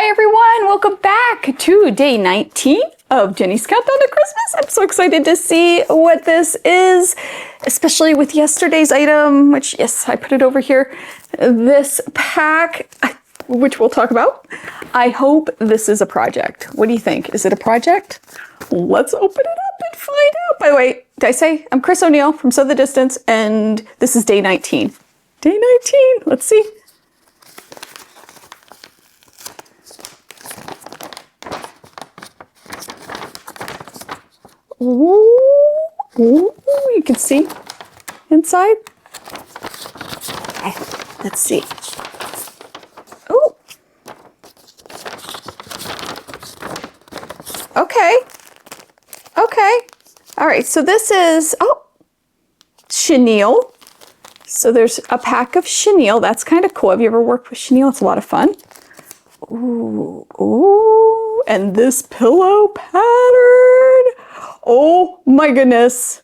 Hi everyone, welcome back to day 19 of Jenny's Countdown to Christmas. I'm so excited to see what this is, especially with yesterday's item, which, yes, I put it over here. This pack, which we'll talk about. I hope this is a project. What do you think? Is it a project? Let's open it up and find out. By the way, did I say I'm Chris O'Neill from Sew the Distance, and this is day 19. Day 19, let's see. Ooh, you can see inside. Okay, let's see. Oh, okay. All right, so this is, chenille. So there's a pack of chenille. That's kind of cool. Have you ever worked with chenille? It's a lot of fun. Ooh, and this pillow pattern. Oh my goodness.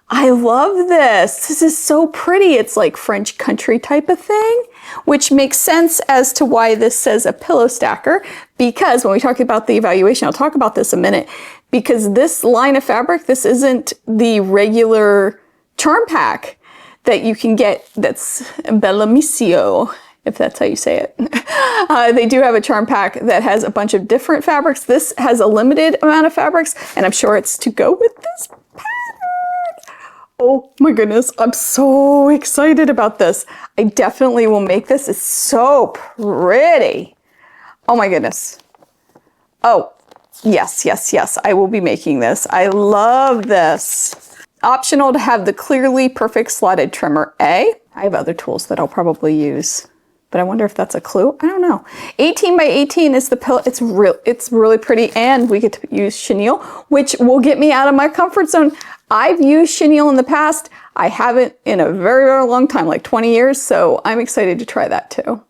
I love this. This is so pretty. It's like French country type of thing, which makes sense as to why this says a pillow stacker, because when we talk about the evaluation, I'll talk about this in a minute, because this line of fabric, this isn't the regular charm pack that you can get that's Embellishments, if that's how you say it. They do have a charm pack that has a bunch of different fabrics. This has a limited amount of fabrics, and I'm sure it's to go with this pattern. Oh my goodness, I'm so excited about this. I definitely will make this. It's so pretty. Oh my goodness. Oh, yes, I will be making this. I love this. Optional to have the clearly perfect slotted trimmer A. I have other tools that I'll probably use, but I wonder if that's a clue. I don't know. 18 by 18 is the pillow. It's really pretty, and we get to use chenille, which will get me out of my comfort zone. I've used chenille in the past. I haven't in a very, very long time, like 20 years, so I'm excited to try that too.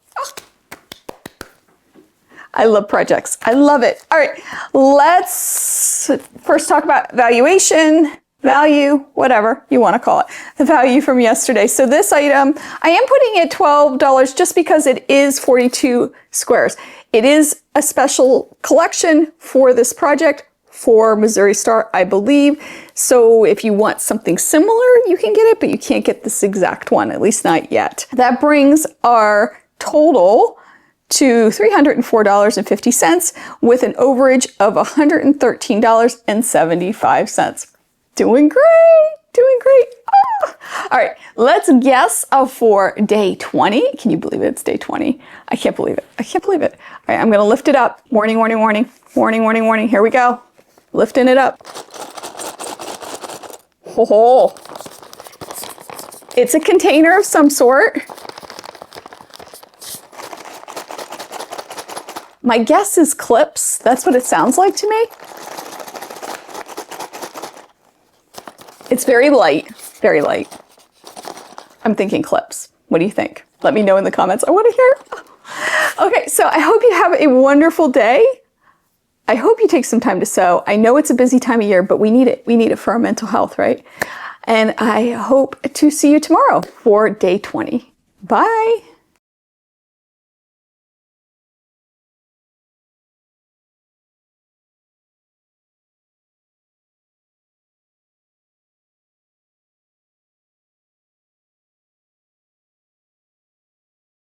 I love projects. I love it. All right, let's first talk about valuation. Value, whatever you want to call it, the value from yesterday. So this item, I am putting it $12 just because it is 42 squares. It is a special collection for this project for Missouri Star, I believe. So if you want something similar, you can get it, but you can't get this exact one, at least not yet. That brings our total to $304.50 with an overage of $113.75. Doing great. Oh. All right, let's guess for day 20. Can you believe it? It's day 20. I can't believe it. All right, I'm gonna lift it up. Warning. Here we go. Lifting it up. Oh, it's a container of some sort. My guess is clips. That's what it sounds like to me. It's very light. I'm thinking clips. What do you think? Let me know in the comments. I want to hear. Okay, so I hope you have a wonderful day. I hope you take some time to sew. I know it's a busy time of year, but we need it. We need it for our mental health, right? And I hope to see you tomorrow for day 20. Bye.